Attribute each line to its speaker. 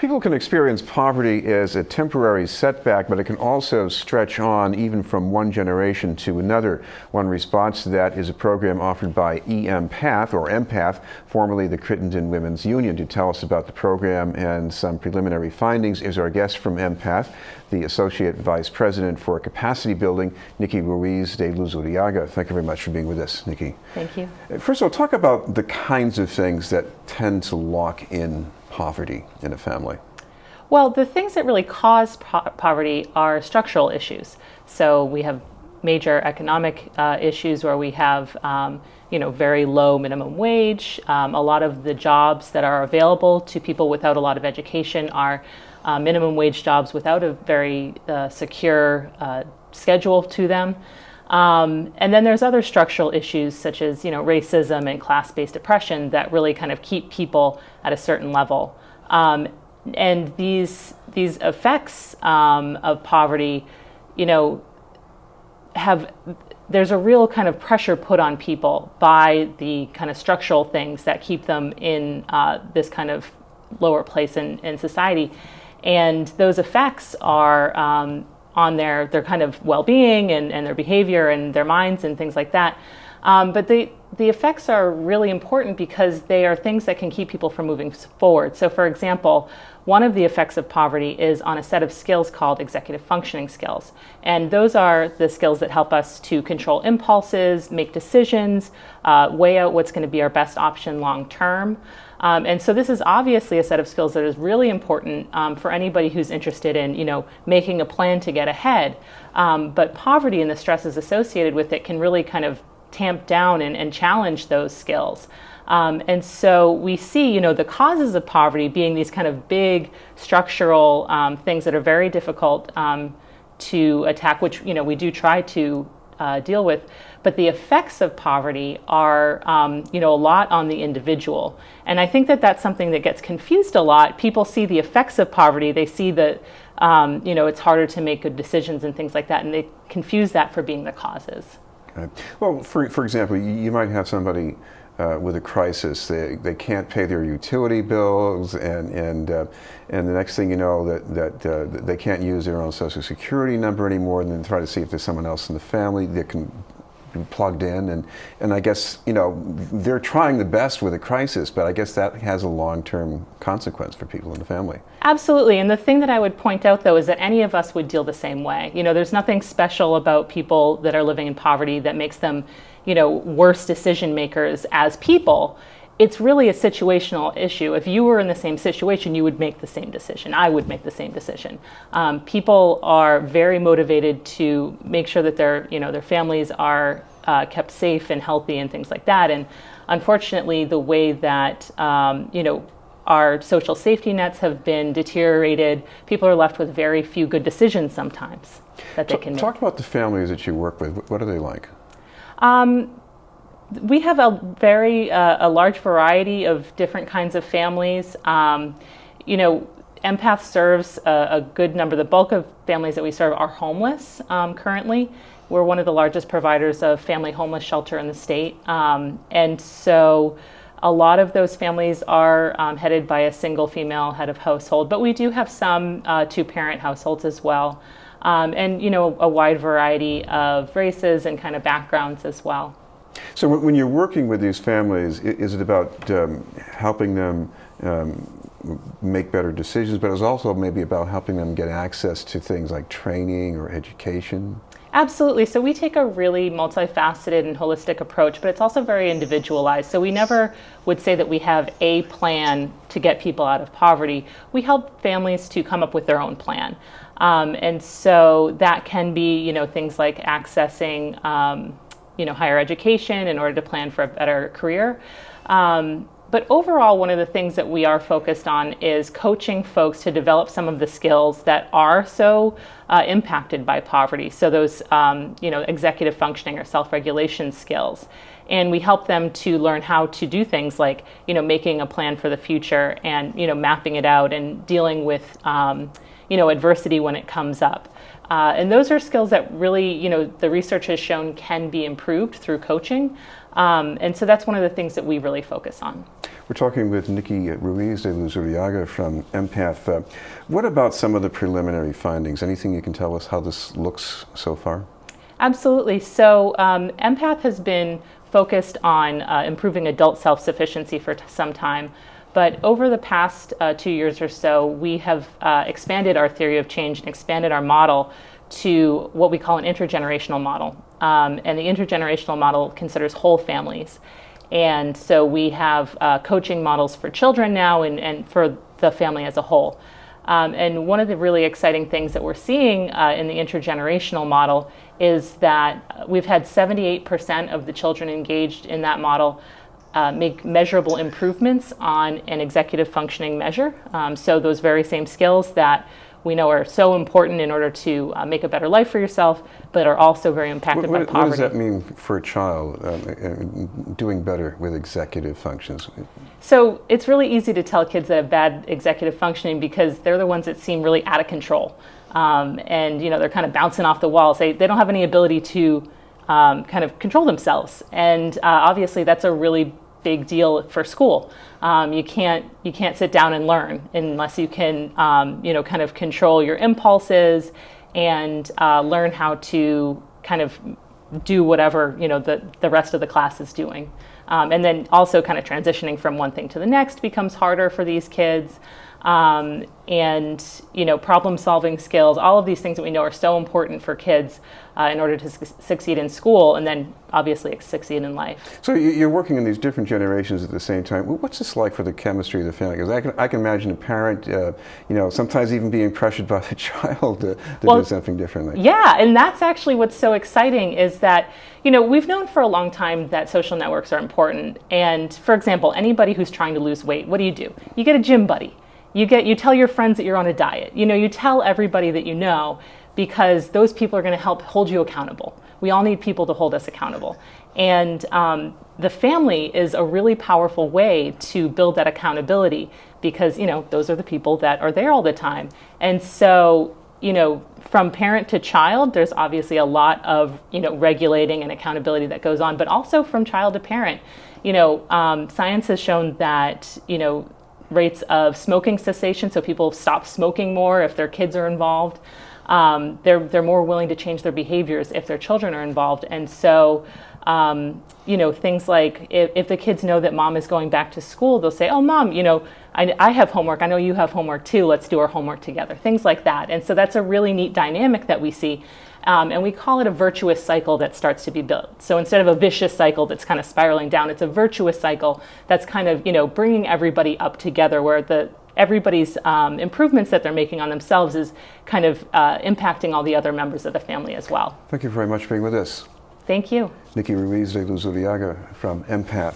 Speaker 1: People can experience poverty as a temporary setback, but it can also stretch on even from one generation to another. One response to that is a program offered by EMPath, or EMPath, formerly the Crittenden Women's Union. To tell us about the program and some preliminary findings is our guest from EMPath, the Associate Vice President for Capacity Building, Nicki Ruiz de Luzuriaga. Thank you very much for being with us, Nicki.
Speaker 2: Thank you.
Speaker 1: First of all, talk about the kinds of things that tend to lock in poverty in a family.
Speaker 2: Well, the things that really cause poverty are structural issues. So we have major economic issues where we have very low minimum wage. A lot of the jobs that are available to people without a lot of education are minimum wage jobs without a very secure schedule to them. And then there's other structural issues such as racism and class-based oppression that really kind of keep people at a certain level. And these effects of poverty, there's a real kind of pressure put on people by the kind of structural things that keep them in this kind of lower place in society. And those effects are on their kind of well-being and their behavior and their minds and things like that. But the effects are really important because they are things that can keep people from moving forward. So for example, one of the effects of poverty is on a set of skills called executive functioning skills. And those are the skills that help us to control impulses, make decisions, weigh out what's going to be our best option long term. And so this is obviously a set of skills that is really important for anybody who's interested in, making a plan to get ahead. But poverty and the stresses associated with it can really kind of tamp down and challenge those skills. And so we see, the causes of poverty being these kind of big structural things that are very difficult to attack, which, we do try to deal with. But the effects of poverty are, a lot on the individual. And I think that that's something that gets confused a lot. People see the effects of poverty. They see that, it's harder to make good decisions and things like that. And they confuse that for being the causes.
Speaker 1: Okay. Well, for example, you might have somebody with a crisis. They can't pay their utility bills, and the next thing you know, that they can't use their own Social Security number anymore, and then try to see if there's someone else in the family that can be plugged in. And I guess they're trying the best with a crisis, but I guess that has a long-term consequence for people in the family.
Speaker 2: Absolutely. And the thing that I would point out, though, is that any of us would deal the same way. There's nothing special about people that are living in poverty that makes them, worse decision makers as people. It's really a situational issue. If you were in the same situation, you would make the same decision. I would make the same decision. People are very motivated to make sure that their families are kept safe and healthy and things like that. And unfortunately, the way that our social safety nets have been deteriorated, people are left with very few good decisions sometimes that they can make.
Speaker 1: Talk about the families that you work with. What are they like?
Speaker 2: We have a large variety of different kinds of families. EMPath serves a good number. The bulk of families that we serve are homeless currently. We're one of the largest providers of family homeless shelter in the state. And so a lot of those families are headed by a single female head of household, but we do have some two-parent households as well. And a wide variety of races and kind of backgrounds as well.
Speaker 1: So when you're working with these families, is it about helping them make better decisions, but it's also maybe about helping them get access to things like training or education?
Speaker 2: Absolutely. So we take a really multifaceted and holistic approach, but it's also very individualized. So we never would say that we have a plan to get people out of poverty. We help families to come up with their own plan. And so that can be, things like accessing, higher education in order to plan for a better career. But overall, one of the things that we are focused on is coaching folks to develop some of the skills that are so impacted by poverty. So those, executive functioning or self-regulation skills. And we help them to learn how to do things like, making a plan for the future and, mapping it out and dealing with, adversity when it comes up. And those are skills that really, the research has shown can be improved through coaching. And so that's one of the things that we really focus on.
Speaker 1: We're talking with Nicki Ruiz de Luzuriaga from EMPath. What about some of the preliminary findings? Anything you can tell us how this looks so far?
Speaker 2: Absolutely. So EMPath has been focused on improving adult self-sufficiency for some time. But over the past 2 years or so, we have expanded our theory of change and expanded our model to what we call an intergenerational model. And the intergenerational model considers whole families. And so we have coaching models for children now and for the family as a whole. And one of the really exciting things that we're seeing in the intergenerational model is that we've had 78% of the children engaged in that model make measurable improvements on an executive functioning measure. So those very same skills that we know are so important in order to make a better life for yourself, but are also very impacted by poverty.
Speaker 1: What does that mean for a child, doing better with executive functions?
Speaker 2: So it's really easy to tell kids that have bad executive functioning because they're the ones that seem really out of control. And they're kind of bouncing off the walls. They don't have any ability to kind of control themselves. And obviously that's a really big deal for school. You can't sit down and learn unless you can kind of control your impulses and learn how to kind of do whatever the rest of the class is doing. And then also kind of transitioning from one thing to the next becomes harder for these kids. And problem solving skills, all of these things that we know are so important for kids in order to succeed in school and then obviously succeed in life.
Speaker 1: So you're working in these different generations at the same time. What's this like for the chemistry of the family? Because I can imagine a parent, sometimes even being pressured by the child to do something differently.
Speaker 2: Yeah, and that's actually what's so exciting is that, we've known for a long time that social networks are important. And for example, anybody who's trying to lose weight, what do? You get a gym buddy. You tell your friends that you're on a diet. You tell everybody that you know because those people are going to help hold you accountable. We all need people to hold us accountable. And the family is a really powerful way to build that accountability because, those are the people that are there all the time. And so, from parent to child, there's obviously a lot of, regulating and accountability that goes on, but also from child to parent. Science has shown that, rates of smoking cessation, so people stop smoking more if their kids are involved. They're more willing to change their behaviors if their children are involved. And so, things like if the kids know that mom is going back to school, they'll say, oh, mom, I have homework. I know you have homework too. Let's do our homework together. Things like that. And so that's a really neat dynamic that we see. And we call it a virtuous cycle that starts to be built. So instead of a vicious cycle that's kind of spiraling down, it's a virtuous cycle that's kind of, bringing everybody up together where everybody's improvements that they're making on themselves is kind of impacting all the other members of the family as well.
Speaker 1: Thank you very much for being with us.
Speaker 2: Thank you.
Speaker 1: Nicki Ruiz de Luzuriaga from EMPath.